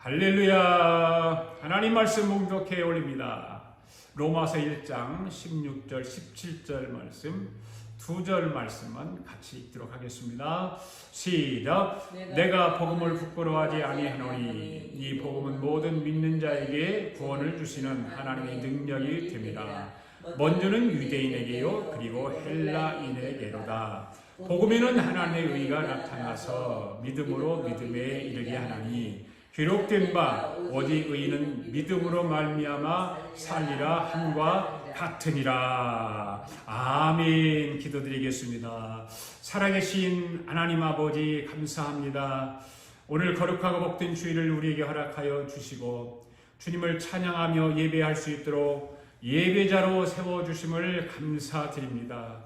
할렐루야. 하나님 말씀 봉독해 올립니다. 로마서 1장 16절 17절 말씀 두 절 말씀만 같이 읽도록 하겠습니다. 시작. 내가 복음을 부끄러워하지 아니하노니 이 복음은 모든 믿는 자에게 구원을 주시는 하나님의 능력이 됩니다. 먼저는 유대인에게요 그리고 헬라인에게로다. 복음에는 하나님의 의가 나타나서 믿음으로 믿음에 이르게 하나니 기록된 바 오직 의인은 믿음으로 말미암아 살리라 함과 같으니라. 아멘. 기도드리겠습니다. 살아계신 하나님 아버지 감사합니다. 오늘 거룩하고 복된 주일을 우리에게 허락하여 주시고 주님을 찬양하며 예배할 수 있도록 예배자로 세워주심을 감사드립니다.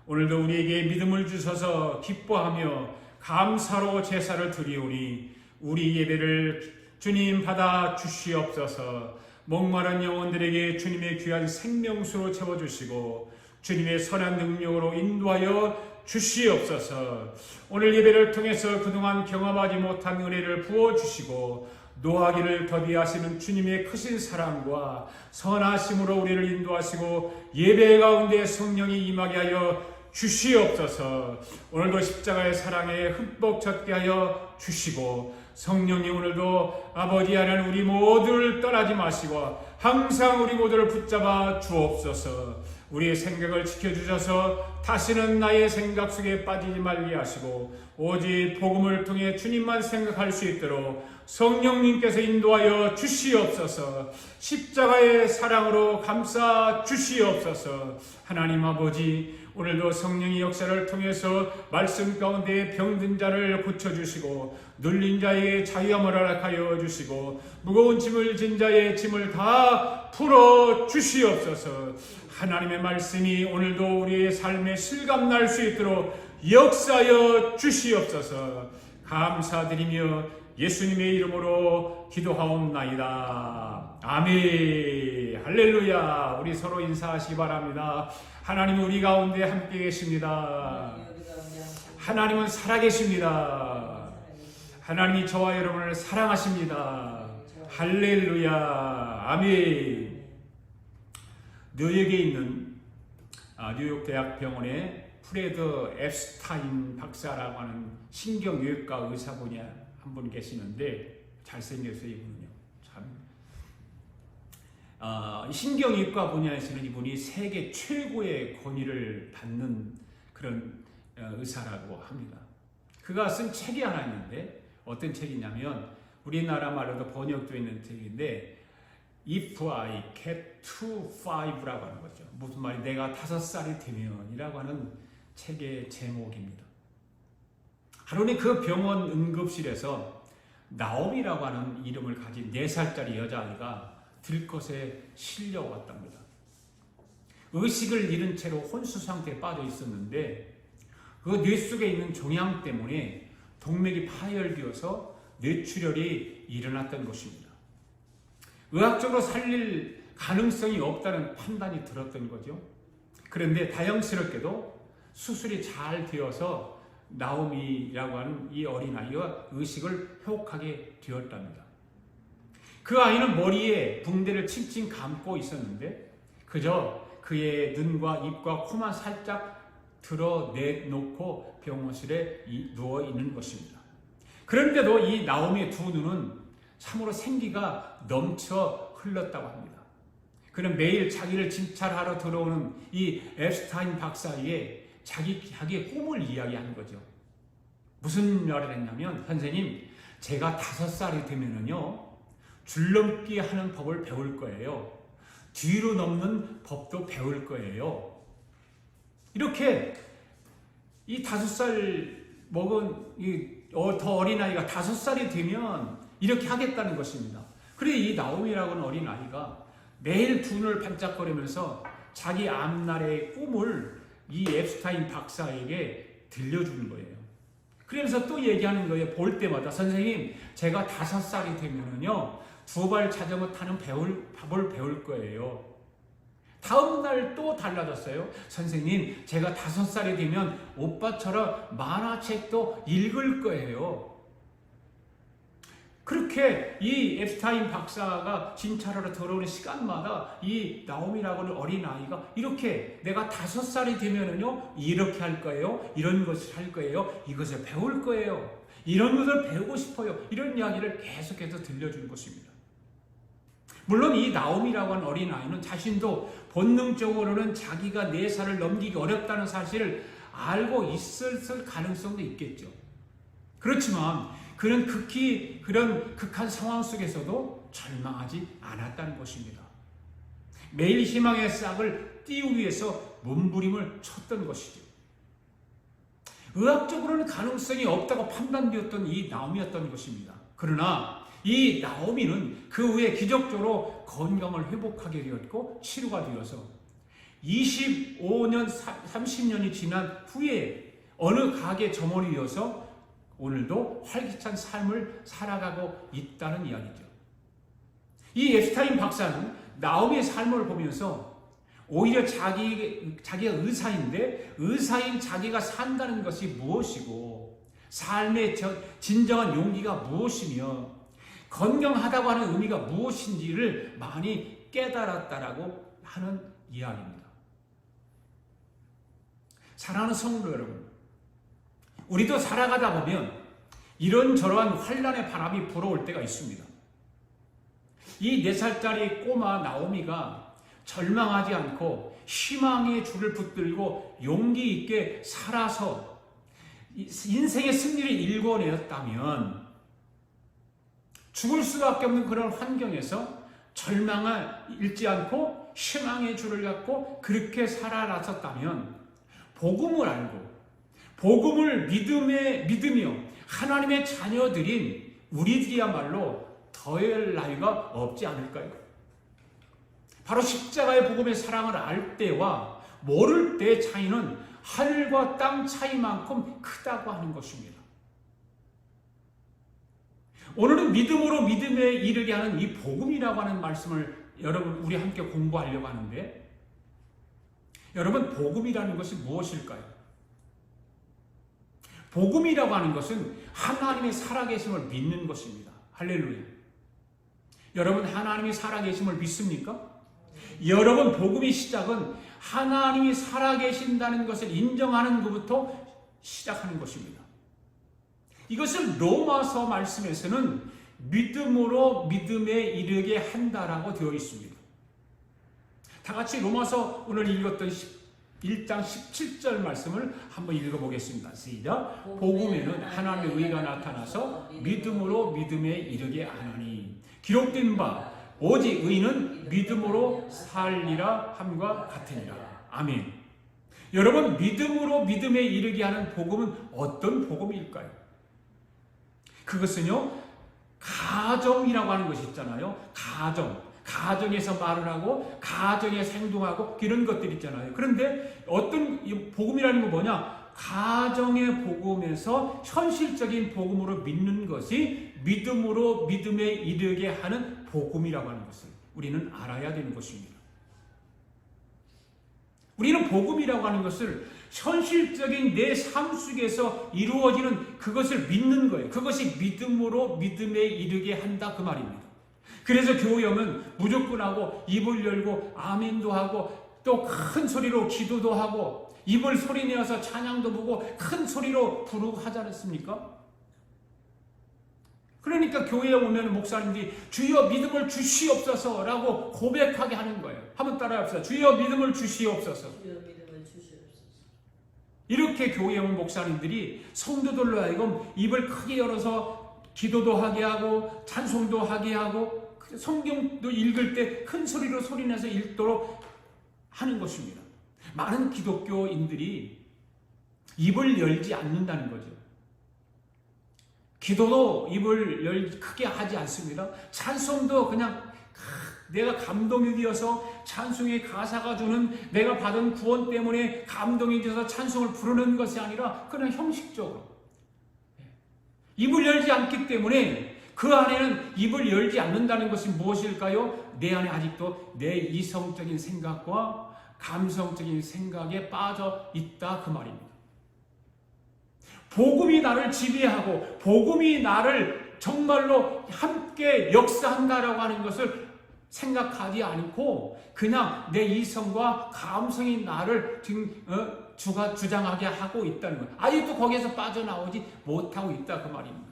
오늘도 우리에게 믿음을 주셔서 기뻐하며 감사로 제사를 드리오니 우리 예배를 주님 받아 주시옵소서. 목마른 영혼들에게 주님의 귀한 생명수로 채워주시고 주님의 선한 능력으로 인도하여 주시옵소서. 오늘 예배를 통해서 그동안 경험하지 못한 은혜를 부어주시고 노하기를 더디하시는 주님의 크신 사랑과 선하심으로 우리를 인도하시고 예배 가운데 성령이 임하게 하여 주시옵소서. 오늘도 십자가의 사랑에 흠뻑 젖게 하여 주시고 성령님 오늘도 아버지 하나님 우리 모두를 떠나지 마시고 항상 우리 모두를 붙잡아 주옵소서. 우리의 생각을 지켜주셔서 다시는 나의 생각 속에 빠지지 말게 하시고 오직 복음을 통해 주님만 생각할 수 있도록 성령님께서 인도하여 주시옵소서. 십자가의 사랑으로 감싸 주시옵소서. 하나님 아버지 오늘도 성령의 역사를 통해서 말씀 가운데 병든 자를 고쳐주시고 눌린 자에게 자유함을 허락하여 주시고 무거운 짐을 진 자의 짐을 다 풀어 주시옵소서. 하나님의 말씀이 오늘도 우리의 삶에 실감날 수 있도록 역사하여 주시옵소서. 감사드리며 예수님의 이름으로 기도하옵나이다. 아멘. 할렐루야. 우리 서로 인사하시기 바랍니다. 하나님은 우리 가운데 함께 계십니다. 하나님은 살아계십니다. 하나님이 저와 여러분을 사랑하십니다. 할렐루야. 아멘. 뉴욕에 있는 뉴욕 대학병원의 프레드 앱스타인 박사라고 하는 신경외과 의사분이 한 분 계시는데 잘생겼어요. 이분은요. 참 신경외과 분야에서는 이분이 세계 최고의 권위를 받는 그런 의사라고 합니다. 그가 쓴 책이 하나 있는데 어떤 책이냐면 우리나라 말로도 번역되어 있는 책인데 If I get to 5라고 하는 거죠. 무슨 말이 내가 5살이 되면이라고 하는 책의 제목입니다. 하루는 그 병원 응급실에서 나옴이라고 하는 이름을 가진 4살짜리 여자아이가 들것에 실려왔답니다. 의식을 잃은 채로 혼수 상태에 빠져 있었는데 그 뇌 속에 있는 종양 때문에 동맥이 파열되어서 뇌출혈이 일어났던 것입니다. 의학적으로 살릴 가능성이 없다는 판단이 들었던 거죠. 그런데 다행스럽게도 수술이 잘 되어서 나오미라고 하는 이 어린아이가 의식을 회복하게 되었답니다. 그 아이는 머리에 붕대를 칭칭 감고 있었는데 그저 그의 눈과 입과 코만 살짝 드러내놓고 병원실에 누워있는 것입니다. 그런데도 이 나오미의 두 눈은 참으로 생기가 넘쳐 흘렀다고 합니다. 그는 매일 자기를 진찰하러 들어오는 이 앱스타인 박사에게 자기의 꿈을 이야기하는 거죠. 무슨 말을 했냐면 선생님 제가 5살이 되면은요 줄넘기 하는 법을 배울 거예요. 뒤로 넘는 법도 배울 거예요. 이렇게 이 5살 먹은 더 어린아이가 5살이 되면 이렇게 하겠다는 것입니다. 그래 이 나오미라고는 어린아이가 매일 두 눈을 반짝거리면서 자기 앞날의 꿈을 이 앱스타인 박사에게 들려주는 거예요. 그러면서 또 얘기하는 거예요. 볼 때마다 선생님 제가 5살이 되면은요 2발 자전거 타는 법을 배울 거예요. 다음 날 또 달라졌어요. 선생님 제가 5살이 되면 오빠처럼 만화책도 읽을 거예요. 그렇게 이 앱스타인 박사가 진찰하러 들어오는 시간마다 이 나오미라고 하는 어린아이가 이렇게 내가 5살이 되면은요 이렇게 할 거예요, 이런 것을 할 거예요, 이것을 배울 거예요, 이런 것을 배우고 싶어요, 이런 이야기를 계속해서 들려주는 것입니다. 물론 이 나오미라고 하는 어린아이는 자신도 본능적으로는 자기가 4살을 넘기기 어렵다는 사실을 알고 있을 가능성도 있겠죠. 그렇지만 그는 극히 그런 극한 상황 속에서도 절망하지 않았다는 것입니다. 매일 희망의 싹을 띄우기 위해서 몸부림을 쳤던 것이죠. 의학적으로는 가능성이 없다고 판단되었던 이 나오미였던 것입니다. 그러나 이 나오미는 그 후에 기적적으로 건강을 회복하게 되었고 치료가 되어서 25년, 30년이 지난 후에 어느 가게 점원이 되어서 오늘도 활기찬 삶을 살아가고 있다는 이야기죠. 이 앱스타인 박사는 나오미의 삶을 보면서 오히려 자기가 의사인데 의사인 자기가 산다는 것이 무엇이고 삶의 진정한 용기가 무엇이며 건강하다고 하는 의미가 무엇인지를 많이 깨달았다라고 하는 이야기입니다. 사랑하는 성도 여러분, 우리도 살아가다 보면 이런저러한 환란의 바람이 불어올 때가 있습니다. 이 4살짜리 꼬마 나오미가 절망하지 않고 희망의 줄을 붙들고 용기 있게 살아서 인생의 승리를 일궈내었다면 죽을 수밖에 없는 그런 환경에서 절망을 잃지 않고 희망의 줄을 갖고 그렇게 살아났었다면 복음을 알고 복음을 믿으며 하나님의 자녀들인 우리들이야말로 더할 나위가 없지 않을까요? 바로 십자가의 복음의 사랑을 알 때와 모를 때의 차이는 하늘과 땅 차이만큼 크다고 하는 것입니다. 오늘은 믿음으로 믿음에 이르게 하는 이 복음이라고 하는 말씀을 여러분 우리 함께 공부하려고 하는데 여러분 복음이라는 것이 무엇일까요? 복음이라고 하는 것은 하나님의 살아계심을 믿는 것입니다. 할렐루야. 여러분 하나님이 살아계심을 믿습니까? 여러분 복음의 시작은 하나님이 살아계신다는 것을 인정하는 것부터 시작하는 것입니다. 이것을 로마서 말씀에서는 믿음으로 믿음에 이르게 한다라고 되어 있습니다. 다 같이 로마서 오늘 읽었던 1장 17절 말씀을 한번 읽어보겠습니다. 시작. 복음에는 하나님의 의가 나타나서 믿음으로 믿음에 이르게 하나니 기록된 바 오직 의는 믿음으로 살리라 함과 같으니라. 아멘. 여러분 가정으로 믿음에 이르게 하는 복음은 어떤 복음일까요? 그것은요, 가정이라고 하는 것이 있잖아요. 가정에서 말을 하고 가정에서 행동하고 이런 것들 있잖아요. 그런데 어떤 복음이라는 건 뭐냐? 가정의 복음에서 현실적인 복음으로 믿는 것이 믿음으로 믿음에 이르게 하는 복음이라고 하는 것을 우리는 알아야 되는 것입니다. 우리는 복음이라고 하는 것을 현실적인 내 삶 속에서 이루어지는 그것을 믿는 거예요. 그것이 믿음으로 믿음에 이르게 한다 그 말입니다. 그래서 교회 오면 무조건 하고 입을 열고 아멘도 하고 또 큰 소리로 기도도 하고 입을 소리내어서 찬양도 부르고 큰 소리로 부르고 하지 않습니까? 그러니까 교회에 오면 목사님들이 주여 믿음을 주시옵소서 라고 고백하게 하는 거예요. 한번 따라합시다. 주여 믿음을 주시옵소서. 이렇게 교회에 온 목사님들이 성도들로 하여금 입을 크게 열어서 기도도 하게 하고 찬송도 하게 하고 성경도 읽을 때 큰 소리로 소리내서 읽도록 하는 것입니다. 많은 기독교인들이 입을 열지 않는다는 거죠. 기도도 입을 크게 하지 않습니다. 찬송도 그냥 내가 감동이 되어서 찬송의 가사가 주는 내가 받은 구원 때문에 감동이 되어서 찬송을 부르는 것이 아니라 그냥 형식적으로 입을 열지 않기 때문에 그 안에는 입을 열지 않는다는 것이 무엇일까요? 내 안에 아직도 내 이성적인 생각과 감성적인 생각에 빠져 있다 그 말입니다. 복음이 나를 지배하고 복음이 나를 정말로 함께 역사한다라고 하는 것을 생각하지 않고 그냥 내 이성과 감성이 나를 주장하게 하고 있다는 거예요. 아직도 거기에서 빠져나오지 못하고 있다 그 말입니다.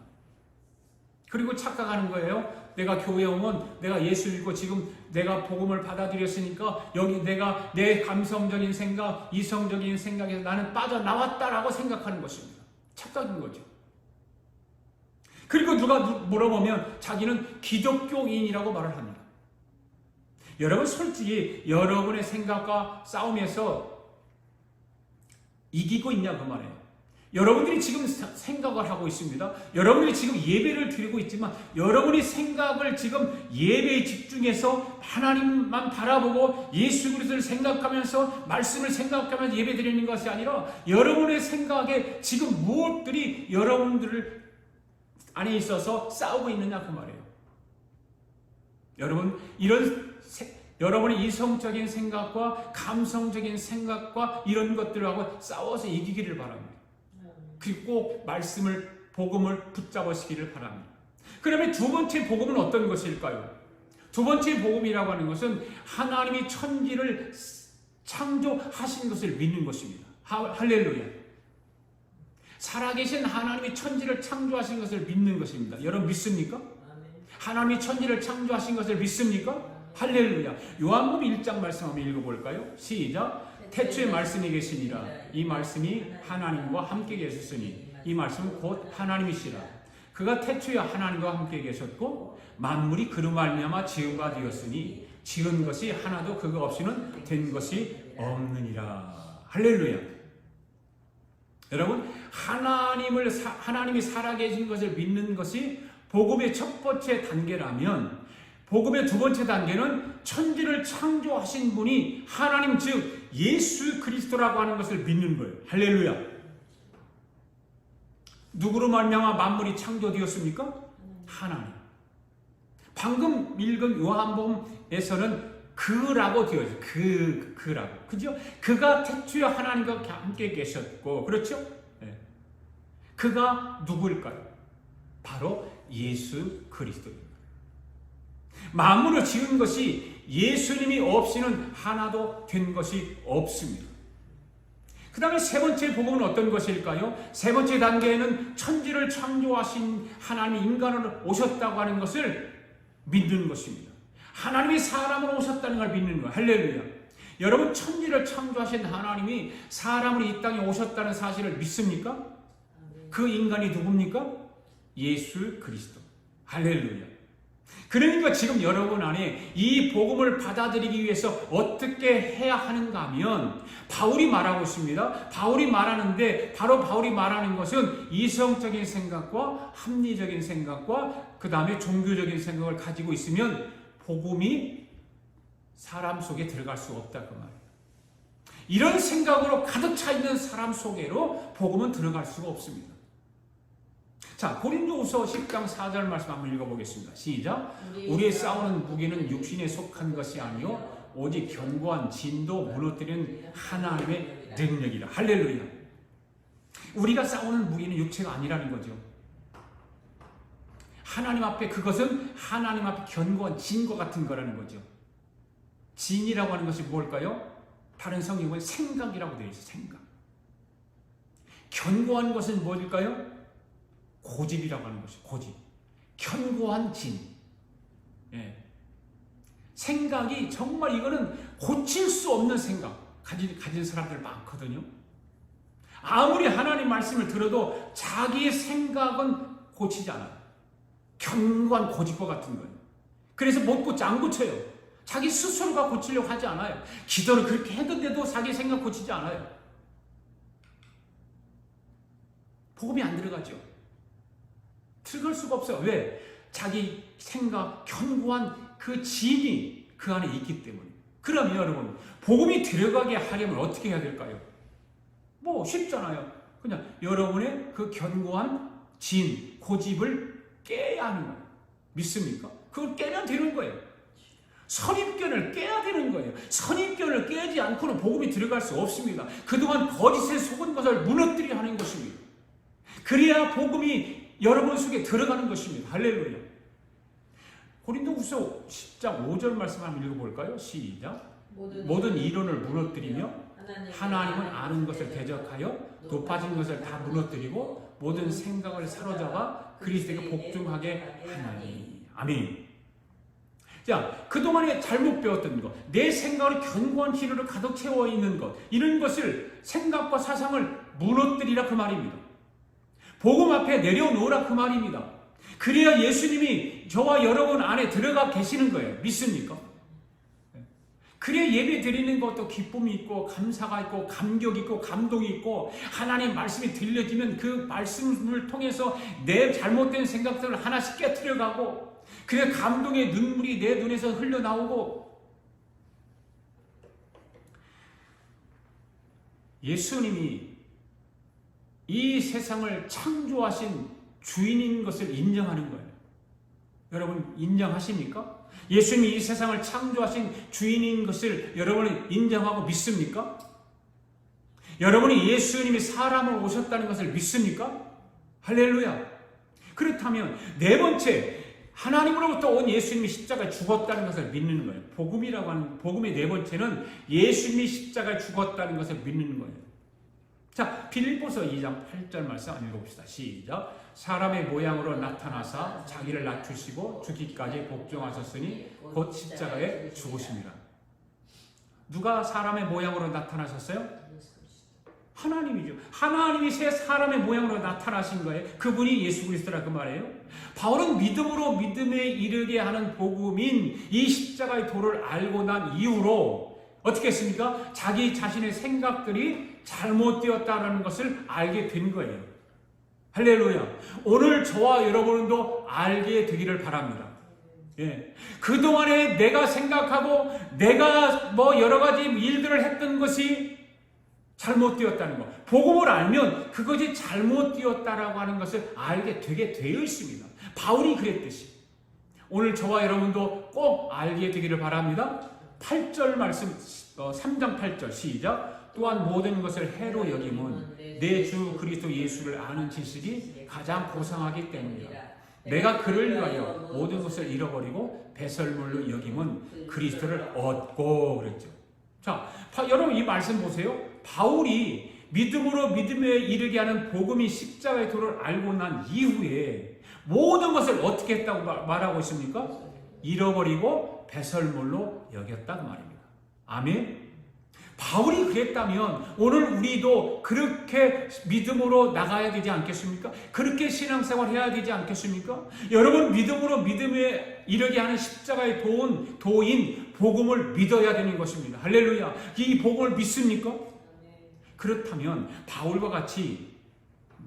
그리고 착각하는 거예요. 내가 교회 오면 내가 예수 믿고 지금 내가 복음을 받아들였으니까 여기 내가 내 감성적인 생각, 이성적인 생각에서 나는 빠져나왔다라고 생각하는 것입니다. 착각인 거죠. 그리고 누가 물어보면 자기는 기독교인이라고 말을 합니다. 여러분 솔직히 여러분의 생각과 싸움에서 이기고 있냐 그 말이에요. 여러분들이 지금 생각을 하고 있습니다. 여러분들이 지금 예배를 드리고 있지만 여러분이 생각을 지금 예배에 집중해서 하나님만 바라보고 예수 그리스도를 생각하면서 말씀을 생각하면서 예배 드리는 것이 아니라 여러분의 생각에 지금 무엇들이 여러분들 안에 있어서 싸우고 있느냐 그 말이에요. 여러분 여러분의 이성적인 생각과 감성적인 생각과 이런 것들하고 싸워서 이기기를 바랍니다. 그리고 꼭 말씀을 복음을 붙잡으시기를 바랍니다. 그러면 두 번째 복음은 어떤 것일까요? 두 번째 복음이라고 하는 것은 하나님이 천지를 창조하신 것을 믿는 것입니다. 할렐루야. 살아계신 하나님이 천지를 창조하신 것을 믿는 것입니다. 여러분 믿습니까? 하나님이 천지를 창조하신 것을 믿습니까? 할렐루야. 요한복음 1장 말씀 한번 읽어볼까요? 시작. 태초에 말씀이 계시니라. 이 말씀이 하나님과 함께 계셨으니 이 말씀은 곧 하나님이시라. 그가 태초에 하나님과 함께 계셨고 만물이 그로 말미암아 지은 바 되었으니 지은 것이 하나도 그거 없이는 된 것이 없느니라. 할렐루야. 여러분 하나님이 살아계신 것을 믿는 것이 복음의 첫 번째 단계라면 복음의 두 번째 단계는 천지를 창조하신 분이 하나님 즉 예수 그리스도라고 하는 것을 믿는 거예요. 할렐루야. 누구로 말미암아 만물이 창조되었습니까? 하나님. 방금 읽은 요한복음에서는 그라고 되어 있어요. 그라고. 그죠? 그가 태초에 하나님과 함께 계셨고 그렇죠? 네. 그가 누구일까요? 바로 예수 그리스도입니다. 만물을 지은 것이 예수님이 없이는 하나도 된 것이 없습니다. 그 다음에 세 번째 복음은 어떤 것일까요? 세 번째 단계에는 천지를 창조하신 하나님이 인간으로 오셨다고 하는 것을 믿는 것입니다. 하나님이 사람으로 오셨다는 걸 믿는 거예요. 할렐루야. 여러분 천지를 창조하신 하나님이 사람으로 이 땅에 오셨다는 사실을 믿습니까? 그 인간이 누굽니까? 예수 그리스도. 할렐루야. 그러니까 지금 여러분 안에 이 복음을 받아들이기 위해서 어떻게 해야 하는가 하면 바울이 말하고 있습니다. 바울이 말하는데 바로 바울이 말하는 것은 이성적인 생각과 합리적인 생각과 그 다음에 종교적인 생각을 가지고 있으면 복음이 사람 속에 들어갈 수 없다 그 말이에요. 이런 생각으로 가득 차 있는 사람 속에로 복음은 들어갈 수가 없습니다. 자, 고린도후서 10장 4절 말씀 한번 읽어보겠습니다. 시작. 우리의 싸우는 무기는 육신에 속한 것이 아니요 오직 견고한 진도 무너뜨리는 하나님의 능력이라. 할렐루야. 우리가 싸우는 무기는 육체가 아니라는 거죠. 하나님 앞에 그것은 하나님 앞에 견고한 진과 같은 거라는 거죠. 진이라고 하는 것이 뭘까요? 다른 성경은 생각이라고 되어 있어요. 생각. 견고한 것은 뭘까요? 고집이라고 하는 것이 고집. 견고한 진. 예. 생각이 정말 이거는 고칠 수 없는 생각 가진 사람들 많거든요. 아무리 하나님 말씀을 들어도 자기의 생각은 고치지 않아요. 견고한 고집과 같은 거예요. 그래서 못 고쳐 안 고쳐요. 자기 스스로가 고치려고 하지 않아요. 기도를 그렇게 했는데도 자기 생각 고치지 않아요. 복음이 안 들어가죠. 들어갈 수가 없어요. 왜? 자기 생각, 견고한 그 진이 그 안에 있기 때문에. 그러면 여러분, 복음이 들어가게 하려면 어떻게 해야 될까요? 뭐 쉽잖아요. 그냥 여러분의 그 견고한 진, 고집을 깨야 하는 거예요. 믿습니까? 그걸 깨면 되는 거예요. 선입견을 깨야 되는 거예요. 선입견을 깨지 않고는 복음이 들어갈 수 없습니다. 그동안 거짓에 속은 것을 무너뜨려야 하는 것입니다. 그래야 복음이 여러분 속에 들어가는 것입니다. 할렐루야. 고린도후서 10장 5절 말씀 한번 읽어볼까요? 시작. 모든 이론을 무너뜨리며 하나님은 아는 것을 대적하여 높아진 것을 다 무너뜨리고 모든 생각을 사로잡아 그리스도에게 복종하게 하나니. 아멘. 자, 그동안에 잘못 배웠던 것, 내 생각으로 견고한 희로를 가득 채워 있는 것, 이런 것을 생각과 사상을 무너뜨리라 그 말입니다. 복음 앞에 내려놓으라 그 말입니다. 그래야 예수님이 저와 여러분 안에 들어가 계시는 거예요. 믿습니까? 그래야 예배 드리는 것도 기쁨이 있고 감사가 있고 감격이 있고 감동이 있고 하나님 말씀이 들려지면 그 말씀을 통해서 내 잘못된 생각들을 하나씩 깨트려가고 그래 감동의 눈물이 내 눈에서 흘러나오고 예수님이 이 세상을 창조하신 주인인 것을 인정하는 거예요. 여러분 인정하십니까? 예수님이 이 세상을 창조하신 주인인 것을 여러분은 인정하고 믿습니까? 여러분이 예수님이 사람으로 오셨다는 것을 믿습니까? 할렐루야. 그렇다면 네 번째, 하나님으로부터 온 예수님이 십자가에 죽었다는 것을 믿는 거예요. 복음이라고 하는 복음의 네 번째는 예수님이 십자가에 죽었다는 것을 믿는 거예요. 자, 빌립보서 2장 8절 말씀 한번 읽어봅시다. 시작. 사람의 모양으로 나타나사 자기를 낮추시고 죽기까지 복종하셨으니 곧 십자가에 죽으십니다. 누가 사람의 모양으로 나타나셨어요? 하나님이죠. 하나님이 새 사람의 모양으로 나타나신 거예요. 그분이 예수 그리스도라 그 말이에요. 바울은 믿음으로 믿음에 이르게 하는 복음인 이 십자가의 도를 알고 난 이후로 어떻게 했습니까? 자기 자신의 생각들이 잘못되었다는 것을 알게 된 거예요. 할렐루야. 오늘 저와 여러분도 알게 되기를 바랍니다. 예. 그동안에 내가 생각하고 내가 여러 가지 일들을 했던 것이 잘못되었다는 것. 복음을 알면 그것이 잘못되었다라고 하는 것을 알게 되게 되어 있습니다. 바울이 그랬듯이. 오늘 저와 여러분도 꼭 알게 되기를 바랍니다. 8절 말씀, 3장 8절 시작. 또한 모든 것을 해로 여김은 내 주 그리스도 예수를 아는 지식이 가장 고상하기 때문이다. 내가 그를 위하여 모든 것을 잃어버리고 배설물로 여김은 그리스도를 얻고 그랬죠. 자, 여러분 이 말씀 보세요. 바울이 믿음으로 믿음에 이르게 하는 복음이 십자가의 도를 알고 난 이후에 모든 것을 어떻게 했다고 말하고 있습니까? 잃어버리고 배설물로 여겼다 그 말입니다. 아멘. 바울이 그랬다면 오늘 우리도 그렇게 믿음으로 나가야 되지 않겠습니까? 그렇게 신앙생활 해야 되지 않겠습니까? 여러분 믿음으로 믿음에 이르게 하는 십자가의 도인 복음을 믿어야 되는 것입니다. 할렐루야. 이 복음을 믿습니까? 그렇다면 바울과 같이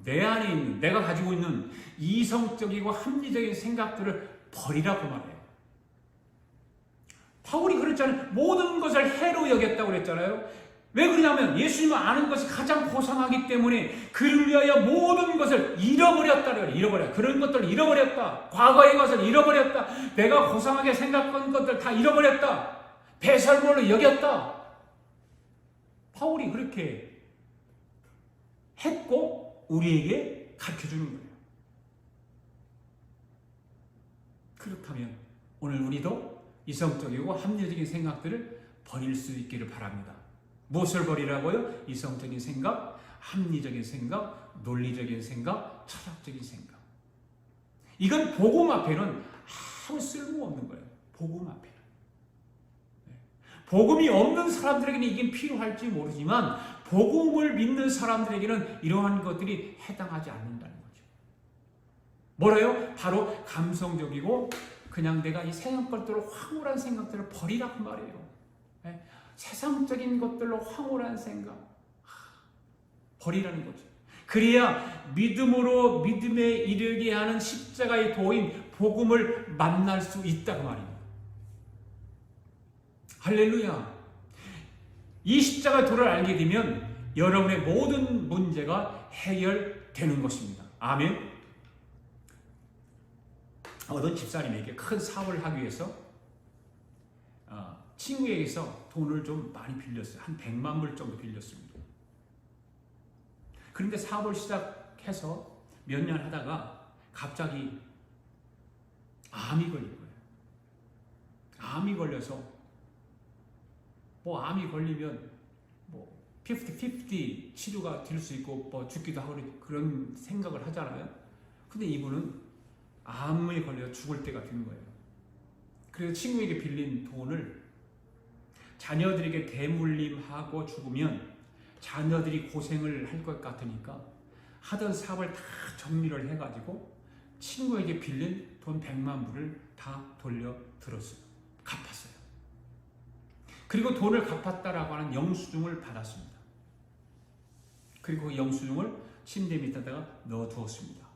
내 안에 있는 내가 가지고 있는 이성적이고 합리적인 생각들을 버리라고 말해요. 바울이 그랬잖아요. 모든 것을 해로 여겼다고 그랬잖아요. 왜 그러냐면 예수님을 아는 것이 가장 고상하기 때문에 그를 위하여 모든 것을 잃어버렸다. 그런 것들을 잃어버렸다. 과거의 것을 잃어버렸다. 내가 고상하게 생각한 것들 다 잃어버렸다. 배설물로 여겼다. 바울이 그렇게 했고 우리에게 가르쳐주는 거예요. 그렇다면 오늘 우리도 이성적이고 합리적인 생각들을 버릴 수 있기를 바랍니다. 무엇을 버리라고요? 이성적인 생각, 합리적인 생각, 논리적인 생각, 철학적인 생각. 이건 복음 앞에는 아무 쓸모없는 거예요. 복음 앞에는. 복음이 없는 사람들에게는 이게 필요할지 모르지만 복음을 믿는 사람들에게는 이러한 것들이 해당하지 않는다는 거죠. 뭐래요? 바로 감성적이고 그냥 내가 이 세상 것들로 황홀한 생각들을 버리라고 말해요. 세상적인 것들로 황홀한 생각 버리라는 거죠. 그래야 믿음으로 믿음에 이르게 하는 십자가의 도인 복음을 만날 수 있다고 말입니다. 할렐루야. 이 십자가의 도를 알게 되면 여러분의 모든 문제가 해결되는 것입니다. 아멘. 어떤 집사님에게 큰 사업을 하기 위해서 친구에게서 돈을 좀 많이 빌렸어요. 한 100만 불 정도 빌렸습니다. 그런데 사업을 시작해서 몇 년 하다가 갑자기 암이 걸린 거예요. 암이 걸려서 뭐 암이 걸리면 뭐 50-50 치료가 될 수 있고 뭐 죽기도 하고 그런 생각을 하잖아요. 근데 이분은 암에 걸려 죽을 때가 된 거예요. 그래서 친구에게 빌린 돈을 자녀들에게 대물림하고 죽으면 자녀들이 고생을 할 것 같으니까 하던 사업을 다 정리를 해가지고 친구에게 빌린 돈 100만 불을 다 돌려들었어요. 갚았어요. 그리고 돈을 갚았다라고 하는 영수증을 받았습니다. 그리고 그 영수증을 침대 밑에다가 넣어두었습니다.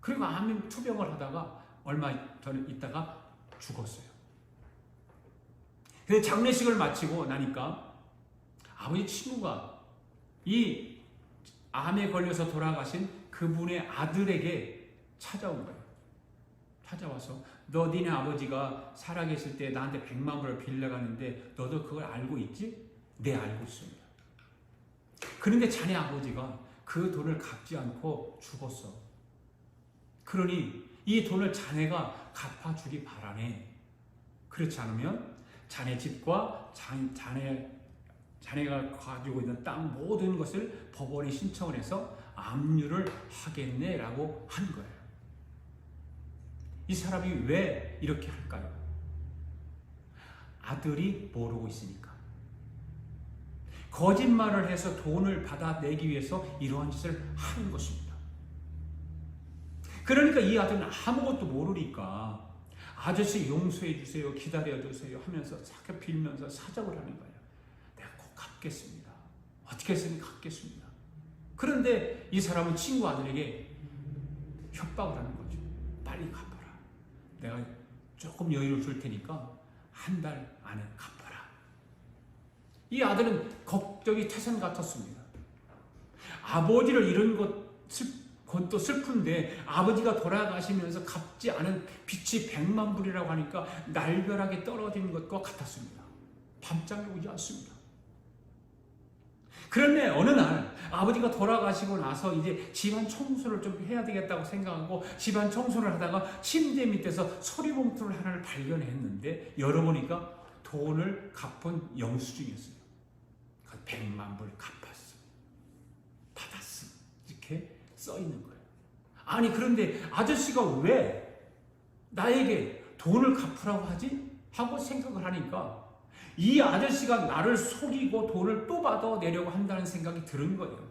그리고 암 투병을 하다가 얼마 전에 있다가 죽었어요. 근데 장례식을 마치고 나니까 아버지 친구가 이 암에 걸려서 돌아가신 그분의 아들에게 찾아온 거예요. 찾아와서 너 니네 아버지가 살아계실 때 나한테 100만 불을 빌려가는데 너도 그걸 알고 있지? 네, 알고 있습니다. 그런데 자네 아버지가 그 돈을 갚지 않고 죽었어. 그러니 이 돈을 자네가 갚아주기 바라네. 그렇지 않으면 자네 집과 자네가 가지고 있는 땅 모든 것을 법원에 신청을 해서 압류를 하겠네라고 한 거예요. 이 사람이 왜 이렇게 할까요? 아들이 모르고 있으니까. 거짓말을 해서 돈을 받아내기 위해서 이러한 짓을 하는 것입니다. 그러니까 이 아들은 아무것도 모르니까 아저씨 용서해 주세요, 기다려 주세요 하면서 자꾸 빌면서 사정을 하는 거예요. 내가 꼭 갚겠습니다. 어떻게 해서든 갚겠습니다. 그런데 이 사람은 친구 아들에게 협박을 하는 거죠. 빨리 갚아라. 내가 조금 여유를 줄 테니까 한 달 안에 갚아라. 이 아들은 걱정이 태산 같았습니다. 아버지를 잃은 것도 슬픈데 아버지가 돌아가시면서 갚지 않은 빚이 100만 불이라고 하니까 날벼락에 떨어진 것과 같았습니다. 밤잠이 오지 않습니다. 그런데 어느 날 아버지가 돌아가시고 나서 이제 집안 청소를 좀 해야 되겠다고 생각하고 집안 청소를 하다가 침대 밑에서 서리봉투를 하나를 발견했는데 열어보니까 돈을 갚은 영수증이었어요. 100만 불 갚았어. 받았어. 이렇게 써 있는 거예요. 아니 그런데 아저씨가 왜 나에게 돈을 갚으라고 하지? 하고 생각을 하니까 이 아저씨가 나를 속이고 돈을 또 받아내려고 한다는 생각이 드는 거예요.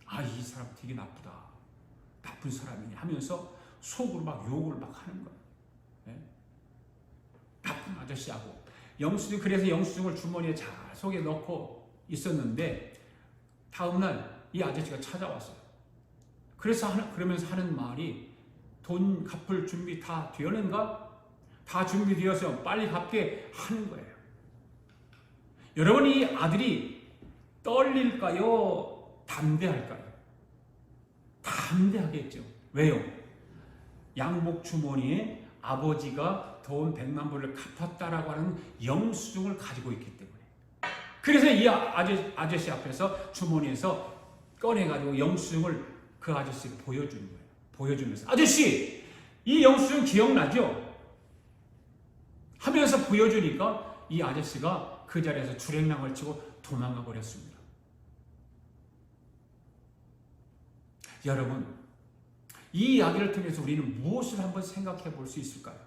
아, 이 사람 되게 나쁘다. 나쁜 사람이네 하면서 속으로 막 욕을 막 하는 거예요. 네? 나쁜 아저씨하고. 그래서 영수증을 주머니에 잘 속에 넣고 있었는데 다음날 이 아저씨가 찾아왔어요. 그러면서 하는 말이 돈 갚을 준비 다 되었는가? 다 준비되어서 빨리 갚게 하는 거예요. 여러분, 이 아들이 떨릴까요? 담대할까요? 담대하겠죠. 왜요? 양복 주머니에 아버지가 돈 100만 불을 갚았다라고 하는 영수증을 가지고 있기 때문에. 그래서 이 아저씨 앞에서 주머니에서 꺼내가지고 영수증을 그 아저씨를 보여주는 거예요. 보여주면서 아저씨, 이 영수증 기억나죠? 하면서 보여주니까 이 아저씨가 그 자리에서 주랭랑을 치고 도망가 버렸습니다. 여러분, 이 이야기를 통해서 우리는 무엇을 한번 생각해 볼 수 있을까요?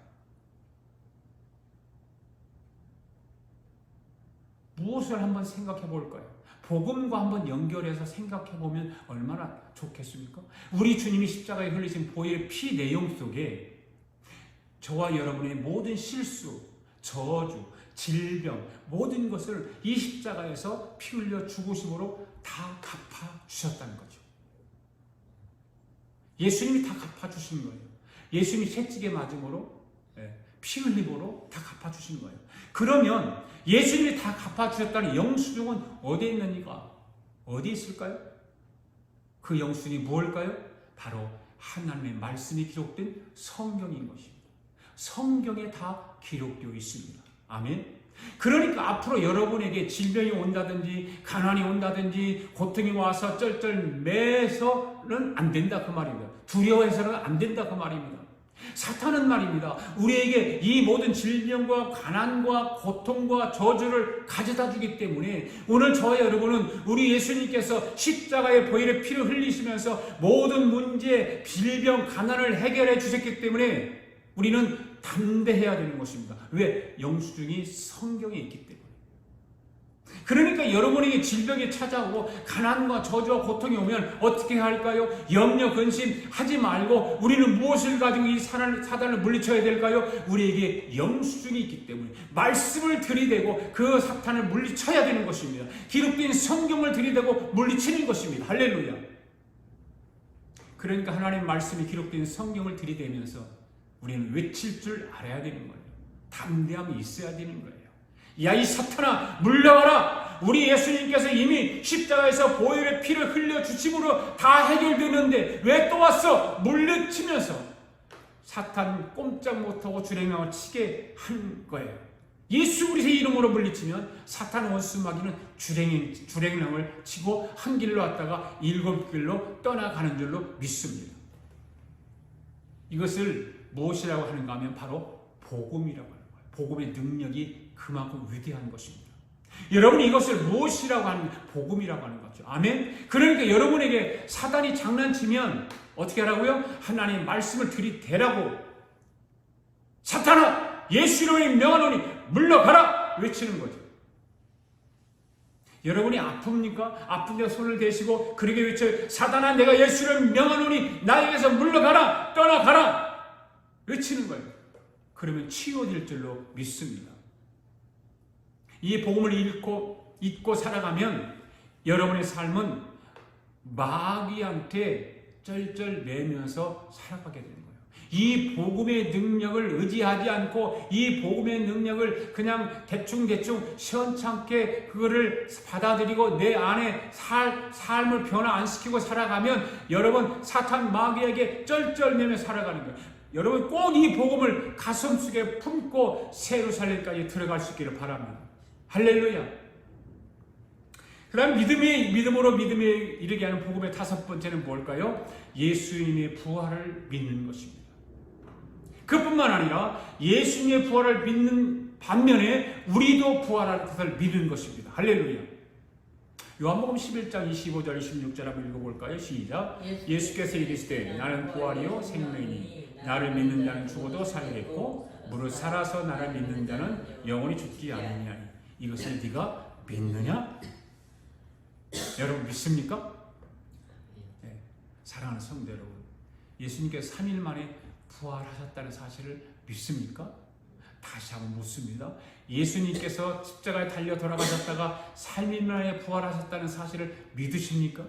무엇을 한번 생각해 볼까요? 복음과 한번 연결해서 생각해 보면 얼마나 좋겠습니까? 우리 주님이 십자가에 흘리신 보혈의 피 내용 속에 저와 여러분의 모든 실수, 저주, 질병, 모든 것을 이 십자가에서 피 흘려 죽으심으로 다 갚아주셨다는 거죠. 예수님이 다 갚아주신 거예요. 예수님이 채찍에 맞음으로, 피 흘림으로 다 갚아주신 거예요. 그러면 예수님이 다 갚아주셨다는 영수증은 어디에 있느니까? 어디에 있을까요? 그 영수증이 무엇일까요? 바로 하나님의 말씀이 기록된 성경인 것입니다. 성경에 다 기록되어 있습니다. 아멘. 그러니까 앞으로 여러분에게 질병이 온다든지 가난이 온다든지 고통이 와서 쩔쩔 매서는 안 된다 그 말입니다. 두려워해서는 안 된다 그 말입니다. 사탄은 말입니다. 우리에게 이 모든 질병과 가난과 고통과 저주를 가져다 주기 때문에 오늘 저와 여러분은 우리 예수님께서 십자가의 보혈의 피를 흘리시면서 모든 문제, 질병, 가난을 해결해 주셨기 때문에 우리는 담대해야 되는 것입니다. 왜? 영수증이 성경에 있기 때문에. 그러니까 여러분에게 질병이 찾아오고 가난과 저주와 고통이 오면 어떻게 할까요? 염려 근심하지 말고 우리는 무엇을 가지고 이 사단을 물리쳐야 될까요? 우리에게 영수증이 있기 때문에 말씀을 들이대고 그 사탄을 물리쳐야 되는 것입니다. 기록된 성경을 들이대고 물리치는 것입니다. 할렐루야. 그러니까 하나님 말씀이 기록된 성경을 들이대면서 우리는 외칠 줄 알아야 되는 거예요. 담대함이 있어야 되는 거예요. 야, 이 사탄아, 물러가라! 우리 예수님께서 이미 십자가에서 보혈의 피를 흘려주심으로 다 해결되는데 왜 또 왔어? 물리치면서 사탄 꼼짝 못하고 주랭랑을 치게 한 거예요. 예수 그리스도의 이름으로 물리치면 사탄 원수 마귀는 주랭랑을 치고 한 길로 왔다가 7길로 떠나가는 줄로 믿습니다. 이것을 무엇이라고 하는가 하면 바로 복음이라고 하는 거예요. 복음의 능력이 그만큼 위대한 것입니다. 여러분이 이것을 무엇이라고 하는 복음이라고 하는 거죠. 아멘. 그러니까 여러분에게 사단이 장난치면 어떻게 하라고요? 하나님 말씀을 들이대라고. 사탄아, 예수 이름으로 명하노니 물러가라 외치는 거죠. 여러분이 아픕니까? 아픈데 손을 대시고 그렇게 외쳐요. 사단아, 내가 예수 이름으로 명하노니 나에게서 물러가라, 떠나가라 외치는 거예요. 그러면 치유될 줄로 믿습니다. 이 복음을 읽고 살아가면 여러분의 삶은 마귀한테 쩔쩔 매면서 살아가게 되는 거예요. 이 복음의 능력을 의지하지 않고 이 복음의 능력을 그냥 대충 시원찮게 그거를 받아들이고 내 안에 삶을 변화 안 시키고 살아가면 여러분 사탄 마귀에게 쩔쩔 매며 살아가는 거예요. 여러분 꼭 이 복음을 가슴속에 품고 새 예루살렘까지 들어갈 수 있기를 바랍니다. 할렐루야. 그 다음 믿음으로 믿음에 이르게 하는 복음의 5번째는 뭘까요? 예수님의 부활을 믿는 것입니다. 그뿐만 아니라 예수님의 부활을 믿는 반면에 우리도 부활할 것을 믿는 것입니다. 할렐루야. 요한복음 11장 25절 26절 한번 읽어볼까요? 시작. 예수께서 이르시되 나는 부활이요 생명이니 나를 믿는 자는 죽어도 살겠고 무릇 살아서 나를 믿는 자는 영원히 죽지 않느니라. 이것을 네가 믿느냐? 여러분 믿습니까? 네. 사랑하는 성도 여러분, 예수님께서 3일 만에 부활하셨다는 사실을 믿습니까? 다시 한번 묻습니다. 예수님께서 십자가에 달려 돌아가셨다가 3일 만에 부활하셨다는 사실을 믿으십니까?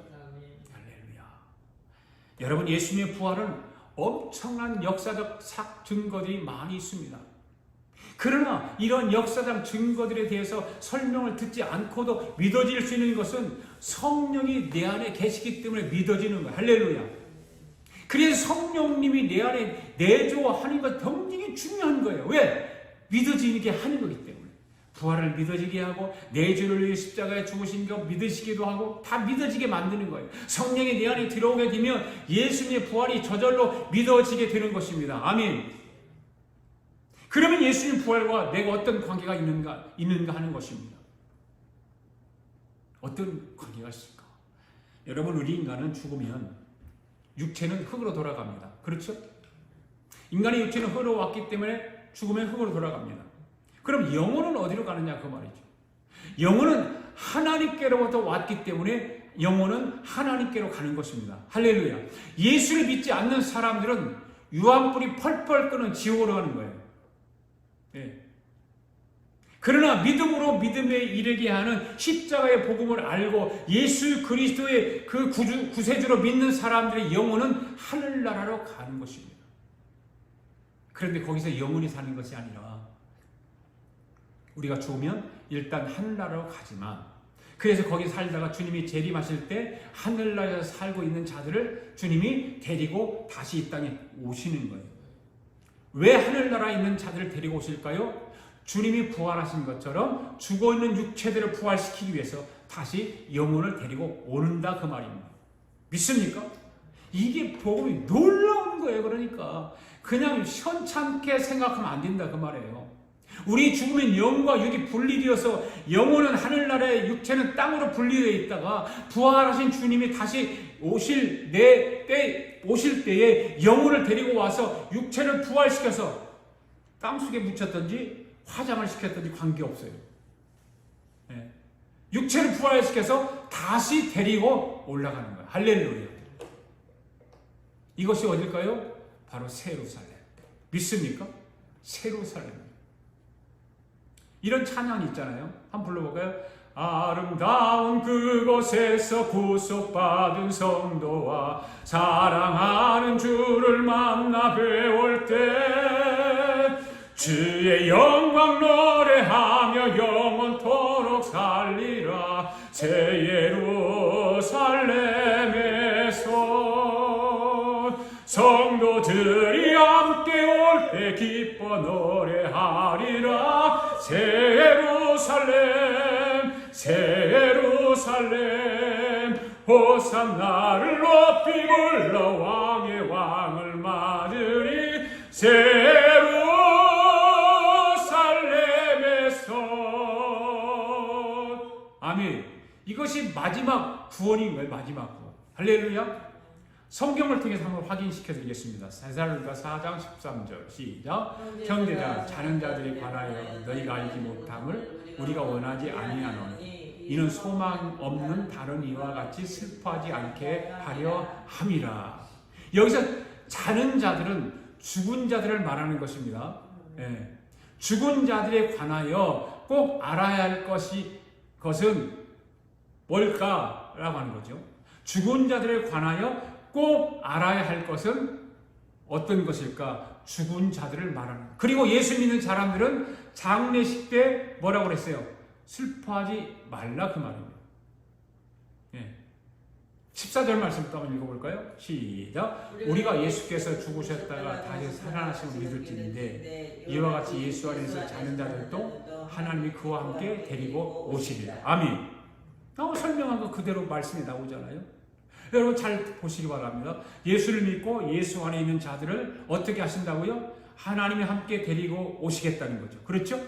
할렐루야. 여러분 예수님의 부활은 엄청난 역사적 증거들이 많이 있습니다. 그러나 이런 역사적 증거들에 대해서 설명을 듣지 않고도 믿어질 수 있는 것은 성령이 내 안에 계시기 때문에 믿어지는 거예요. 할렐루야. 그래서 성령님이 내 안에 내조하는 것 굉장히 중요한 거예요. 왜? 믿어지게 하는 거기 때문에. 부활을 믿어지게 하고 내주를 위해 십자가에 죽으신 것 믿으시기도 하고 다 믿어지게 만드는 거예요. 성령이 내 안에 들어오게 되면 예수님의 부활이 저절로 믿어지게 되는 것입니다. 아멘. 그러면 예수님 부활과 내가 어떤 관계가 있는가 하는 것입니다. 어떤 관계가 있을까? 여러분 우리 인간은 죽으면 육체는 흙으로 돌아갑니다. 그렇죠? 인간의 육체는 흙으로 왔기 때문에 죽으면 흙으로 돌아갑니다. 그럼 영혼은 어디로 가느냐 그 말이죠. 영혼은 하나님께로부터 왔기 때문에 영혼은 하나님께로 가는 것입니다. 할렐루야. 예수를 믿지 않는 사람들은 유황불이 펄펄 끄는 지옥으로 가는 거예요. 네. 그러나 믿음으로 믿음에 이르게 하는 십자가의 복음을 알고 예수 그리스도의 그 구세주로 믿는 사람들의 영혼은 하늘나라로 가는 것입니다. 그런데 거기서 영원히 사는 것이 아니라 우리가 죽으면 일단 하늘나라로 가지만 그래서 거기 살다가 주님이 재림하실 때 하늘나라에서 살고 있는 자들을 주님이 데리고 다시 이 땅에 오시는 거예요. 왜 하늘나라에 있는 자들을 데리고 오실까요? 주님이 부활하신 것처럼 죽어있는 육체들을 부활시키기 위해서 다시 영혼을 데리고 오는다 그 말입니다. 믿습니까? 이게 복음이 놀라운 거예요. 그러니까 그냥 현찮게 생각하면 안 된다 그 말이에요. 우리 죽으면 영과 육이 분리되어서 영혼은 하늘나라에 육체는 땅으로 분리되어 있다가 부활하신 주님이 다시 오실 때에 영혼을 데리고 와서 육체를 부활시켜서 땅속에 묻혔든지 화장을 시켰든지 관계없어요. 네. 육체를 부활시켜서 다시 데리고 올라가는 거예요. 할렐루야. 이것이 어딜까요? 바로 세루살렘. 믿습니까? 세루살렘. 이런 찬양이 있잖아요. 한번 불러볼까요? 아름다운 그곳에서 구속받은 성도와 사랑하는 주를 만나 배울 때 주의 영광 노래하며 영원토록 살리라. 새 예루살렘에서 성도들이 함께 올 때 기뻐 노래하리라. 새 예루살렘 새 예루살렘 호산나를 높이 불러 왕의 왕을 맞으리. 새 예루살렘에서 아멘. 이것이 마지막 구원인 거예요. 마지막 구원. 할렐루야. 성경을 통해서 한번 확인시켜 드리겠습니다. 데살로니가 4장 13절 시작. 형제들아 자는 자들에 관하여 너희가 알지 못함을 우리가 원하지 아니하노니 이는 소망 없는 다른 이와 같이 슬퍼하지 않게 하려 함이라. 여기서 자는 자들은 죽은 자들을 말하는 것입니다. 예. 죽은 자들에 관하여 꼭 알아야 할 것은 뭘까라고 하는 거죠. 죽은 자들에 관하여 꼭 알아야 할 것은 어떤 것일까? 죽은 자들을 말하는. 그리고 예수 믿는 사람들은 장례식 때 뭐라고 그랬어요? 슬퍼하지 말라 그 말입니다. 예. 14절 말씀 또 한번 읽어볼까요? 시작. 우리가 예수께서 죽으셨다가 다시 살아나심을 믿을지인데 이와 같이 예수 안에서 자는 자들도 하나님이 그와 함께 데리고 오시리라. 아멘. 설명한 거 그대로 말씀이 나오잖아요. 여러분 잘 보시기 바랍니다. 예수를 믿고 예수 안에 있는 자들을 어떻게 하신다고요? 하나님이 함께 데리고 오시겠다는 거죠. 그렇죠?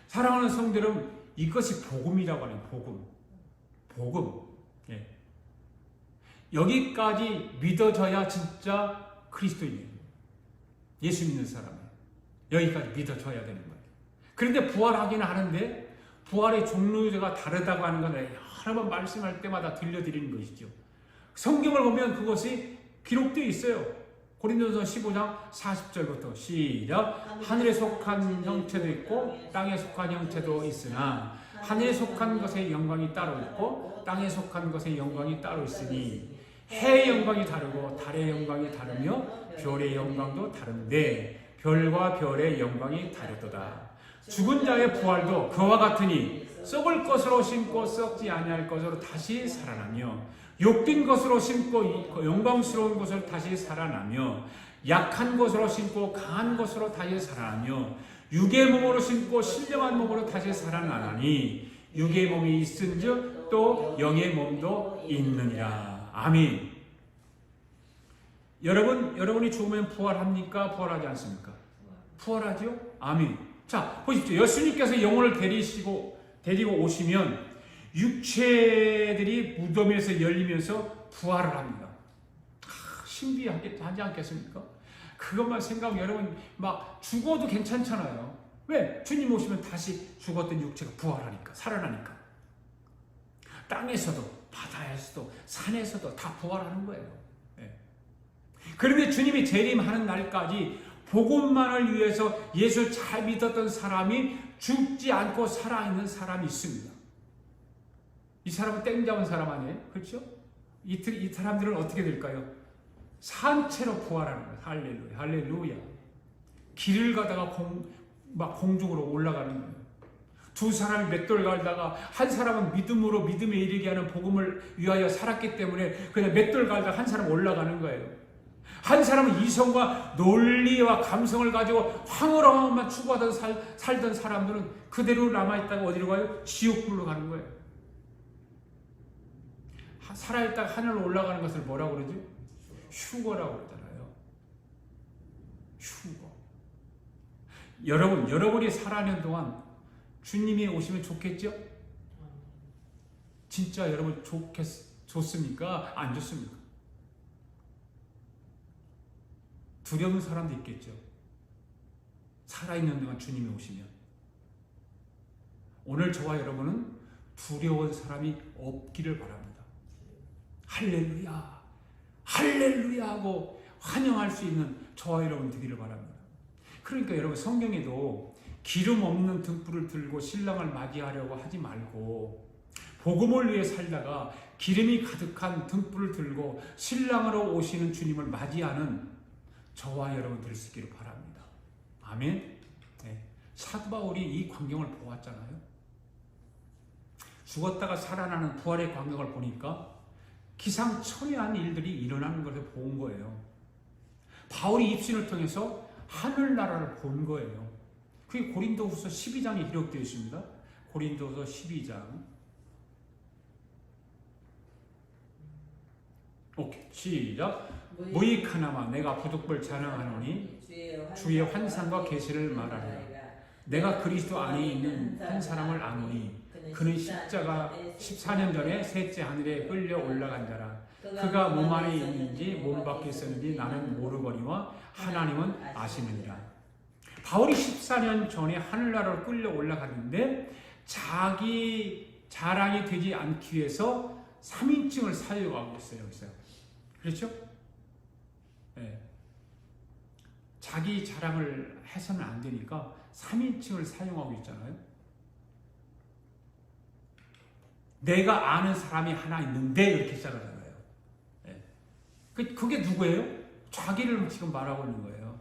사랑하는 성도 여러분, 이것이 복음이라고 하는 복음. 예. 여기까지 믿어져야 진짜 그리스도인이에요. 예수 믿는 사람은 여기까지 믿어져야 되는 거예요. 그런데 부활하기는 하는데 부활의 종류가 다르다고 하는 건 여러 번 말씀할 때마다 들려드리는 것이죠. 성경을 보면 그것이 기록되어 있어요. 고린도서 15장 40절부터 시작. 하늘에 속한 형체도 있고 땅에 속한 형체도 있으나 하늘에 속한 것의 영광이 따로 있고 땅에 속한 것의 영광이 따로 있으니 해의 영광이 다르고 달의 영광이 다르며 별의 영광도 다른데 별과 별의 영광이 다르도다. 죽은 자의 부활도 그와 같으니 썩을 것으로 심고 썩지 아니할 것으로 다시 살아나며 욕된 것으로 심고 영광스러운 것으로 다시 살아나며 약한 것으로 심고 강한 것으로 다시 살아나며 육의 몸으로 심고 신령한 몸으로 다시 살아나니 육의 몸이 있은즉 또 영의 몸도 있느니라. 아멘. 여러분이 죽으면 부활합니까? 부활하지 않습니까? 부활하죠? 아멘. 자, 보십시오. 예수님께서 영혼을 데리고 오시면 육체들이 무덤에서 열리면서 부활을 합니다. 신비하지 않겠습니까? 그것만 생각하면 여러분 막 죽어도 괜찮잖아요. 왜? 주님 오시면 다시 죽었던 육체가 부활하니까, 살아나니까. 땅에서도 바다에서도 산에서도 다 부활하는 거예요. 네. 그런데 주님이 재림하는 날까지 복음만을 위해서 예수 잘 믿었던 사람이 죽지 않고 살아있는 사람이 있습니다. 이 사람은 땡 잡은 사람 아니에요? 그렇죠? 이 사람들은 어떻게 될까요? 산채로 부활하는 거예요. 할렐루야. 할렐루야. 길을 가다가 공중으로 올라가는 거예요. 두 사람이 맷돌 갈다가 한 사람은 믿음에 이르게 하는 복음을 위하여 살았기 때문에 그냥 맷돌 갈다가 한 사람 올라가는 거예요. 한 사람은 이성과 논리와 감성을 가지고 황홀함만 추구하던 살던 사람들은 그대로 남아있다가 어디로 가요? 지옥불로 가는 거예요. 살아있다가 하늘로 올라가는 것을 뭐라고 그러죠? 휴거라고 그러잖아요. 휴거. 여러분이 살아가는 동안 주님이 오시면 좋겠죠? 진짜 여러분 좋습니까? 안 좋습니까? 두려운 사람도 있겠죠. 살아있는 동안 주님이 오시면. 오늘 저와 여러분은 두려운 사람이 없기를 바랍니다. 할렐루야, 할렐루야 하고 환영할 수 있는 저와 여러분 되기를 바랍니다. 그러니까 여러분 성경에도 기름 없는 등불을 들고 신랑을 맞이하려고 하지 말고 복음을 위해 살다가 기름이 가득한 등불을 들고 신랑으로 오시는 주님을 맞이하는 저와 여러분 될 수 있기를 바랍니다. 아멘. 네. 사도 바울이 이 광경을 보았잖아요. 죽었다가 살아나는 부활의 광경을 보니까 기상천외한 일들이 일어나는 것을 본 거예요. 바울이 입신을 통해서 하늘나라를 본 거예요. 그게 고린도후서 12장에 기록되어 있습니다. 고린도후서 12장. 오케이, 시작. 무익하나마 내가 부득불 자랑하노니 주의 환상과 계시를 말하리라. 내가 그리스도 안에 있는 한 사람을 아노니 그는 십자가 14년 전에 셋째 하늘에 끌려 올라간 자라. 그가 몸 안에 있는지 몸 밖에 있었는지 나는 모르거니와 하나님은 아시느니라. 바울이 14년 전에 하늘나라로 끌려 올라갔는데 자기 자랑이 되지 않기 위해서 3인칭을 사용하고 있어요. 그렇죠? 네. 자기 자랑을 해서는 안 되니까 3인칭을 사용하고 있잖아요. 내가 아는 사람이 하나 있는데 이렇게 시작하잖아요. 네. 그게 누구예요? 자기를 지금 말하고 있는 거예요.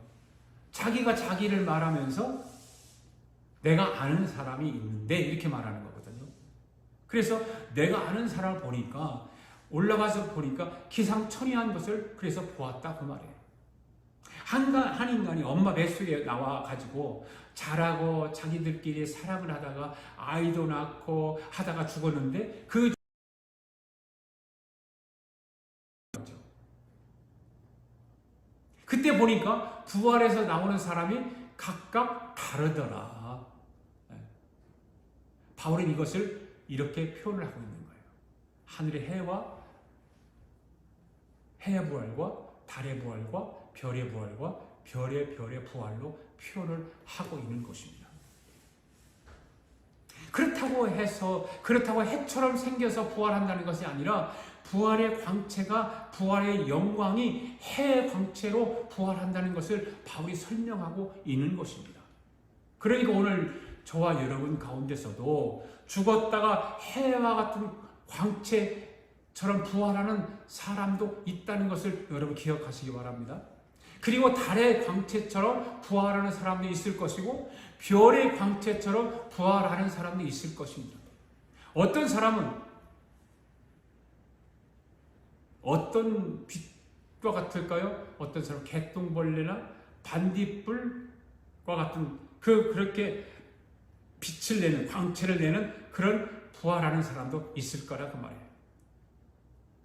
자기가 자기를 말하면서 내가 아는 사람이 있는데 이렇게 말하는 거거든요. 그래서 내가 아는 사람을 보니까 올라가서 보니까 기상천외한 것을 그래서 보았다 그 말이에요. 한 인간이 엄마 뱃속에 나와가지고 자라고 자기들끼리 사랑을 하다가 아이도 낳고 하다가 죽었는데 그때 보니까 부활해서 나오는 사람이 각각 다르더라. 바울은 이것을 이렇게 표현을 하고 있는 거예요. 하늘의 해의 부활과 달의 부활과 별의 부활과 별의 부활로 표현을 하고 있는 것입니다. 그렇다고 해처럼 생겨서 부활한다는 것이 아니라 부활의 광채가 부활의 영광이 해의 광채로 부활한다는 것을 바울이 설명하고 있는 것입니다. 그러니까 오늘 저와 여러분 가운데서도 죽었다가 해와 같은 광채처럼 부활하는 사람도 있다는 것을 여러분 기억하시기 바랍니다. 그리고 달의 광채처럼 부활하는 사람도 있을 것이고 별의 광채처럼 부활하는 사람도 있을 것입니다. 어떤 사람은 어떤 빛과 같을까요? 어떤 사람은 개똥벌레나 반딧불과 같은 그렇게 빛을 내는 광채를 내는 그런 부활하는 사람도 있을 거라 그 말이에요.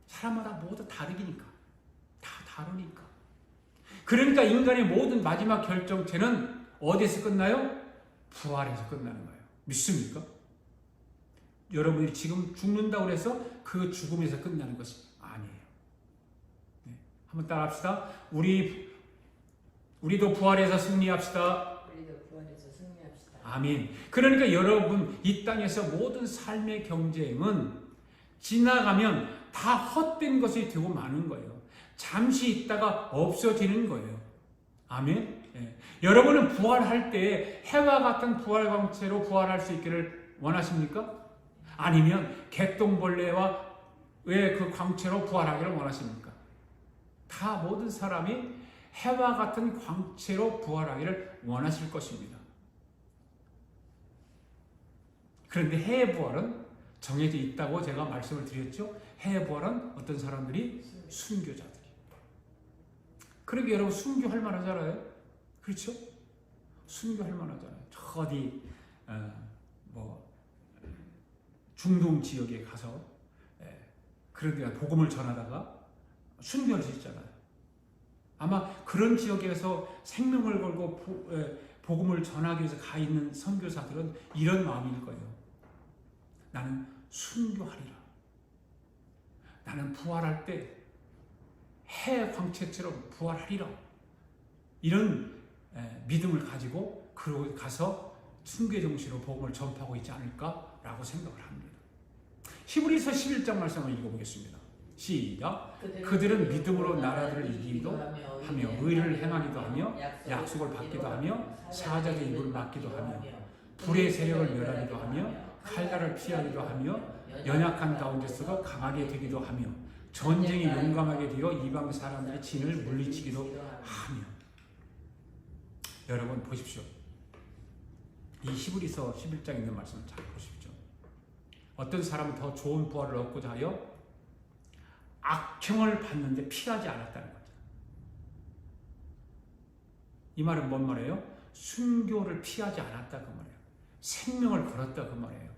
사람마다 모두 다르니까 다 다르니까. 그러니까 인간의 모든 마지막 결정체는 어디에서 끝나요? 부활에서 끝나는 거예요. 믿습니까? 여러분이 지금 죽는다고 해서 그 죽음에서 끝나는 것이 아니에요. 네. 한번 따라합시다. 우리도 부활해서 승리합시다. 아멘. 그러니까 여러분 이 땅에서 모든 삶의 경쟁은 지나가면 다 헛된 것이 되고 마는 거예요. 잠시 있다가 없어지는 거예요. 아멘. 네. 여러분은 부활할 때 해와 같은 부활 광채로 부활할 수 있기를 원하십니까? 아니면 개똥벌레와의 그 광채로 부활하기를 원하십니까? 다 모든 사람이 해와 같은 광채로 부활하기를 원하실 것입니다. 그런데 해의 부활은 정해져 있다고 제가 말씀을 드렸죠. 해의 부활은 어떤 사람들이? 순교자들이. 그러게 여러분 순교할 만하잖아요. 그렇죠? 순교할 만하잖아요. 저 어디 중동 지역에 가서 그런데 복음을 전하다가 순교할 수 있잖아요. 아마 그런 지역에서 생명을 걸고 복음을 전하기 위해서 가 있는 선교사들은 이런 마음일 거예요. 나는 순교하리라. 나는 부활할 때 해 광채처럼 부활하리라. 이런 믿음을 가지고 그러고 가서 순교 정신으로 복음을 전파하고 있지 않을까라고 생각을 합니다. 히브리서 11장 말씀을 읽어보겠습니다. 시작. 그들은 믿음으로 나라들을 이기기도 하며 의를 행하기도 하며 약속을 받기도 하며 사자의 입을 막기도 하며 불의 세력을 멸하기도 하며 칼날을 피하기도 하며 연약한 가운데서도 강하게 되기도 하며 전쟁이 용감하게 되어 이방 사람들의 진을 물리치기도 하며. 여러분 보십시오. 이 히브리서 11장에 있는 말씀을 잘 보십시오. 어떤 사람은 더 좋은 부활을 얻고자 하여 악형을 받는데 피하지 않았다는 거죠. 이 말은 뭔 말이에요? 순교를 피하지 않았다 그 말이에요. 생명을 걸었다 그 말이에요.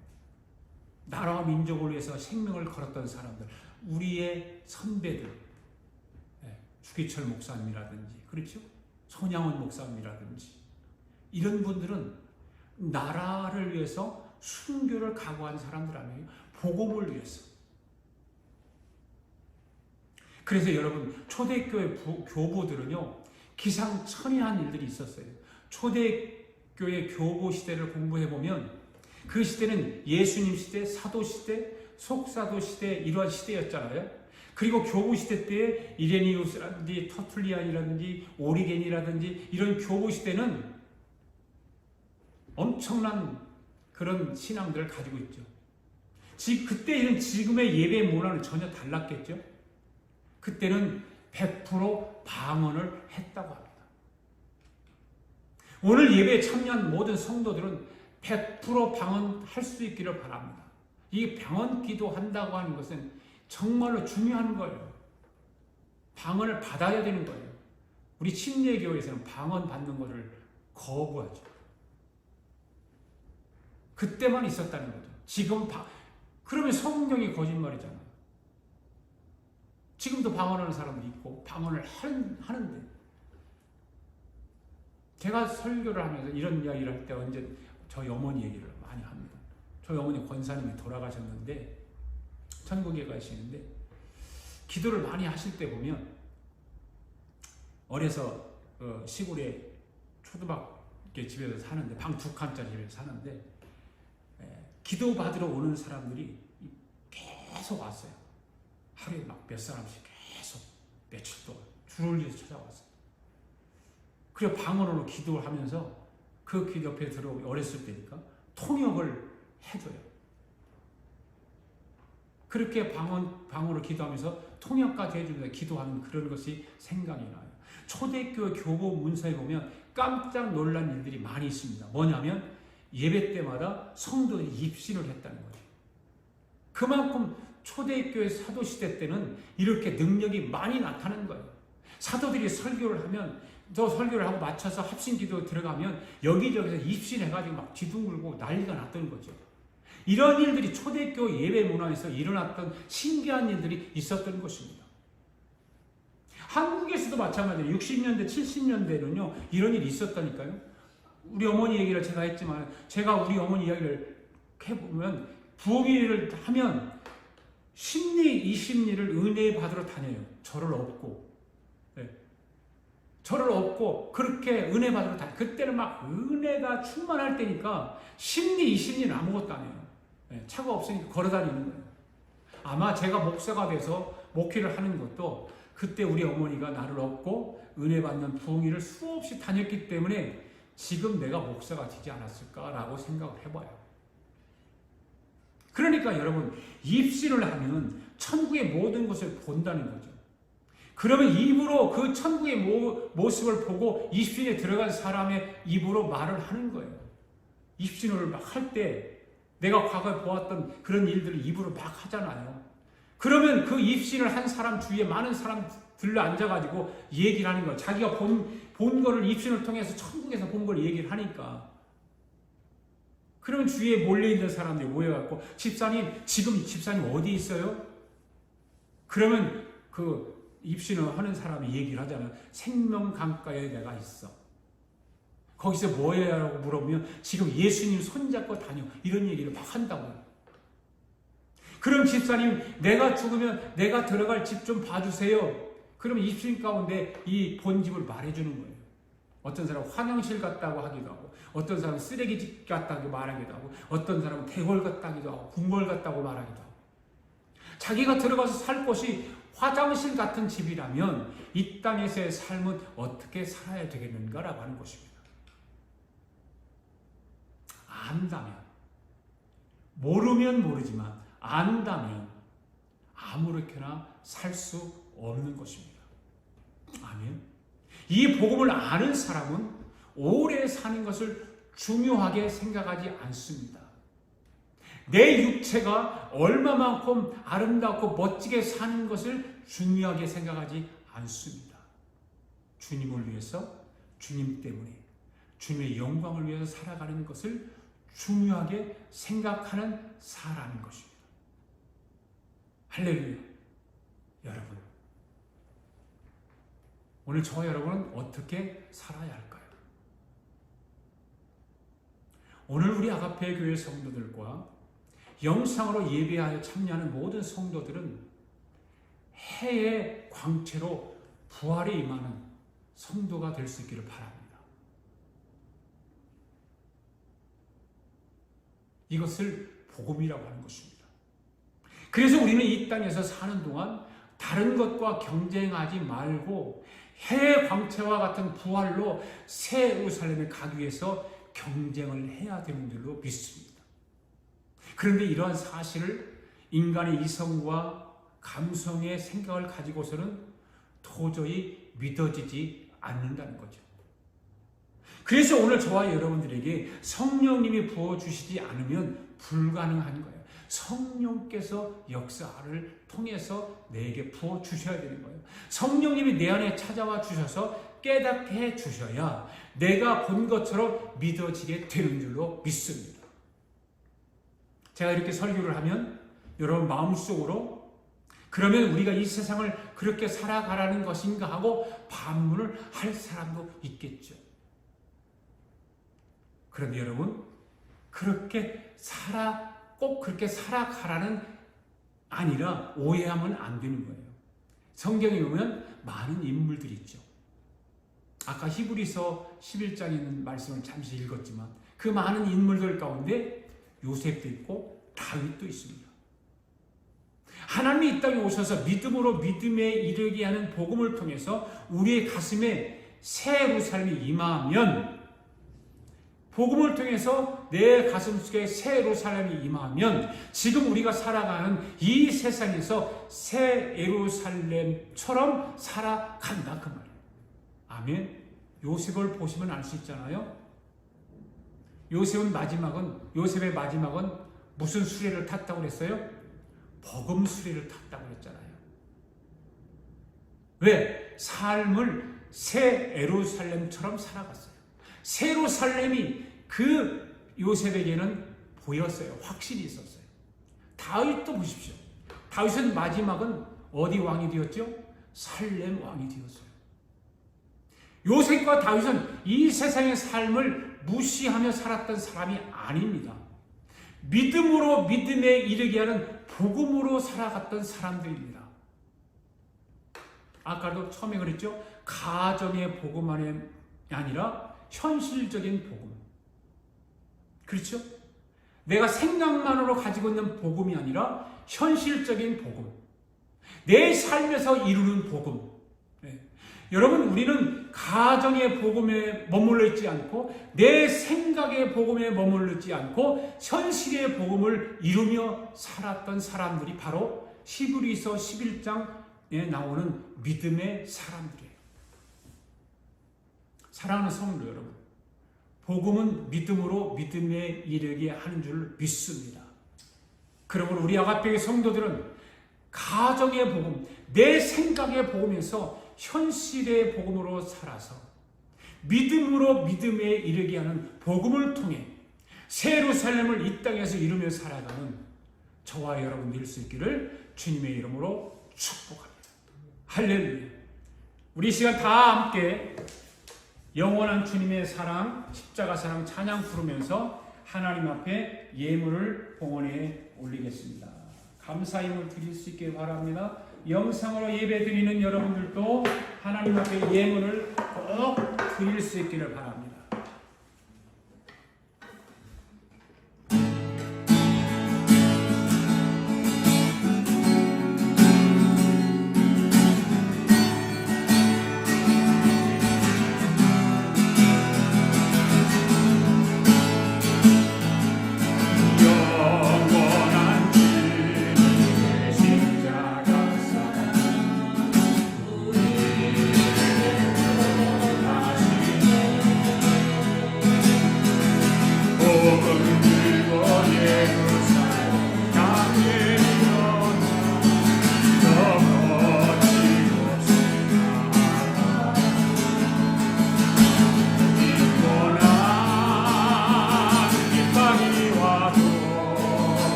나라와 민족을 위해서 생명을 걸었던 사람들, 우리의 선배들, 주기철 목사님이라든지, 그렇죠? 손양원 목사님이라든지, 이런 분들은 나라를 위해서 순교를 각오한 사람들 아니에요? 복음을 위해서. 그래서 여러분, 초대교회 교부들은요, 기상천외한 일들이 있었어요. 초대교회 교부 시대를 공부해보면 그 시대는 예수님 시대, 사도 시대, 속사도 시대, 이러한 시대였잖아요. 그리고 교부 시대 때에 이레니우스라든지 터툴리안이라든지 오리겐이라든지 이런 교부 시대는 엄청난 그런 신앙들을 가지고 있죠. 그때는 지금의 예배 문화는 전혀 달랐겠죠. 그때는 100% 방언을 했다고 합니다. 오늘 예배에 참여한 모든 성도들은 100% 방언할 수 있기를 바랍니다. 이 방언 기도한다고 하는 것은 정말로 중요한 거예요. 방언을 받아야 되는 거예요. 우리 침례교회에서는 방언 받는 것을 거부하죠. 그때만 있었다는 거죠. 지금 그러면 성경이 거짓말이잖아요. 지금도 방언하는 사람들이 있고 방언을 하는데, 제가 설교를 하면서 이런 이야기를 할 때 언제 저희 어머니 얘기를 많이 합니다. 저희 어머니 권사님이 돌아가셨는데 천국에 가시는데 기도를 많이 하실 때 보면 어려서 시골에 초등학교 집에서 사는데 방 2칸짜리 집에서 사는데 기도 받으러 오는 사람들이 계속 왔어요. 하루에 막 몇 사람씩 계속 며칠 동안 줄을 이어서 찾아왔어요. 그리고 방언으로 기도를 하면서 그 기도 옆에 들어오고 어렸을 때니까 통역을 해줘요. 그렇게 방언으로 기도하면서 통역까지 해주면서 기도하는 그런 것이 생각이 나요. 초대교회 교보 문서에 보면 깜짝 놀란 일들이 많이 있습니다. 뭐냐면 예배 때마다 성도들이 입신을 했다는 거죠. 그만큼 초대교회 사도시대 때는 이렇게 능력이 많이 나타나는 거예요. 사도들이 설교를 하면 저 설교를 하고 맞춰서 합심기도 들어가면 여기저기서 입신해가지고 막 뒤둥글고 난리가 났던 거죠. 이런 일들이 초대교회 예배 문화에서 일어났던 신기한 일들이 있었던 것입니다. 한국에서도 마찬가지예요. 60년대, 70년대는요 이런 일이 있었다니까요. 우리 어머니 얘기를 제가 했지만 제가 우리 어머니 이야기를 해보면 부흥회를 하면 심리, 20리를 은혜 받으러 다녀요. 저를 업고. 저를 업고 그렇게 은혜 받으러 다녀요. 그때는 막 은혜가 충만할 때니까 심리, 20리는 아무것도 안 해요. 차가 없으니까 걸어 다니는 거예요. 아마 제가 목사가 돼서 목회를 하는 것도 그때 우리 어머니가 나를 업고 은혜 받는 부흥회를 수없이 다녔기 때문에 지금 내가 목사가 되지 않았을까라고 생각을 해봐요. 그러니까 여러분, 입신을 하면 천국의 모든 것을 본다는 거죠. 그러면 입으로 그 천국의 모습을 보고 입신에 들어간 사람의 입으로 말을 하는 거예요. 입신을 막 할 때 내가 과거에 보았던 그런 일들을 입으로 막 하잖아요. 그러면 그 입신을 한 사람 주위에 많은 사람들로 앉아가지고 얘기를 하는 거예요. 자기가 본 거를 입신을 통해서 천국에서 본 걸 얘기를 하니까. 그러면 주위에 몰려있는 사람들이 모여갖고 집사님 지금 집사님 어디 있어요? 그러면 그 입신을 하는 사람이 얘기를 하잖아요. 생명 강가에 내가 있어. 거기서 뭐해? 라고 물어보면 지금 예수님 손잡고 다녀. 이런 얘기를 막 한다고요. 그럼 집사님, 내가 죽으면 내가 들어갈 집 좀 봐주세요. 그러면 입신 가운데 이 본집을 말해주는 거예요. 어떤 사람은 화장실 같다고 하기도 하고, 어떤 사람은 쓰레기집 같다고 말하기도 하고, 어떤 사람은 대궐 같다기도 하고, 궁궐 같다고 말하기도 하고. 자기가 들어가서 살 곳이 화장실 같은 집이라면 이 땅에서의 삶은 어떻게 살아야 되겠는가라고 하는 것입니다. 안다면, 모르면 모르지만 안다면 아무렇게나 살 수 없는 것입니다. 아멘. 이 복음을 아는 사람은 오래 사는 것을 중요하게 생각하지 않습니다. 내 육체가 얼마만큼 아름답고 멋지게 사는 것을 중요하게 생각하지 않습니다. 주님을 위해서, 주님 때문에, 주님의 영광을 위해서 살아가는 것을 중요하게 생각하는 사람인 것입니다. 할렐루야. 여러분, 오늘 저와 여러분은 어떻게 살아야 할까요? 오늘 우리 아가페 교회 성도들과 영상으로 예배하여 참여하는 모든 성도들은 해의 광채로 부활에 임하는 성도가 될 수 있기를 바랍니다. 이것을 복음이라고 하는 것입니다. 그래서 우리는 이 땅에서 사는 동안 다른 것과 경쟁하지 말고 해의 광채와 같은 부활로 새 예루살렘에 가기 위해서 경쟁을 해야 되는 줄로 믿습니다. 그런데 이러한 사실을 인간의 이성과 감성의 생각을 가지고서는 도저히 믿어지지 않는다는 거죠. 그래서 오늘 저와 여러분들에게 성령님이 부어주시지 않으면 불가능한 거예요. 성령께서 역사를 통해서 내게 부어주셔야 되는 거예요. 성령님이 내 안에 찾아와 주셔서 깨닫게 해 주셔야 내가 본 것처럼 믿어지게 되는 줄로 믿습니다. 제가 이렇게 설교를 하면 여러분 마음속으로 그러면 우리가 이 세상을 그렇게 살아가라는 것인가 하고 반문을 할 사람도 있겠죠. 그런데 여러분, 꼭 그렇게 살아가라는 아니라 오해하면 안 되는 거예요. 성경에 보면 많은 인물들이 있죠. 아까 히브리서 11장에 있는 말씀을 잠시 읽었지만 그 많은 인물들 가운데 요셉도 있고 다윗도 있습니다. 하나님이 이 땅에 오셔서 믿음으로 믿음에 이르게 하는 복음을 통해서 우리의 가슴에 새 예루살렘이 임하면, 복음을 통해서 내 가슴 속에 새 예루살렘이 임하면 지금 우리가 살아가는 이 세상에서 새 예루살렘처럼 살아간다 그 말이에요. 아멘. 요셉을 보시면 알 수 있잖아요. 요셉의 마지막은 무슨 수레를 탔다고 그랬어요? 복음 수레를 탔다고 그랬잖아요. 왜? 삶을 새 예루살렘처럼 살아갔어요. 새 예루살렘이 그 요셉에게는 보였어요. 확신이 있었어요. 다윗도 보십시오. 다윗은 마지막은 어디 왕이 되었죠? 살렘 왕이 되었어요. 요셉과 다윗은 이 세상의 삶을 무시하며 살았던 사람이 아닙니다. 믿음으로 믿음에 이르게 하는 복음으로 살아갔던 사람들입니다. 아까도 처음에 그랬죠? 가정의 복음만이 아니라 현실적인 복음. 그렇죠? 내가 생각만으로 가지고 있는 복음이 아니라 현실적인 복음. 내 삶에서 이루는 복음. 네. 여러분, 우리는 가정의 복음에 머물러 있지 않고 내 생각의 복음에 머물러 있지 않고 현실의 복음을 이루며 살았던 사람들이 바로 히브리서 11장에 나오는 믿음의 사람들이에요. 사랑하는 성도 여러분, 복음은 믿음으로 믿음에 이르게 하는 줄 믿습니다. 그러므로 우리 아가페의 성도들은 가정의 복음, 내 생각의 복음에서 현실의 복음으로 살아서 믿음으로 믿음에 이르게 하는 복음을 통해 새 예루살렘을 이 땅에서 이루며 살아가는 저와 여러분 될 수 있기를 주님의 이름으로 축복합니다. 할렐루야. 우리 이 시간 다 함께 영원한 주님의 사랑, 십자가 사랑 찬양 부르면서 하나님 앞에 예물을 봉헌에 올리겠습니다. 감사임을 드릴 수 있길 바랍니다. 영상으로 예배 드리는 여러분들도 하나님 앞에 예물을 꼭 드릴 수 있기를 바랍니다.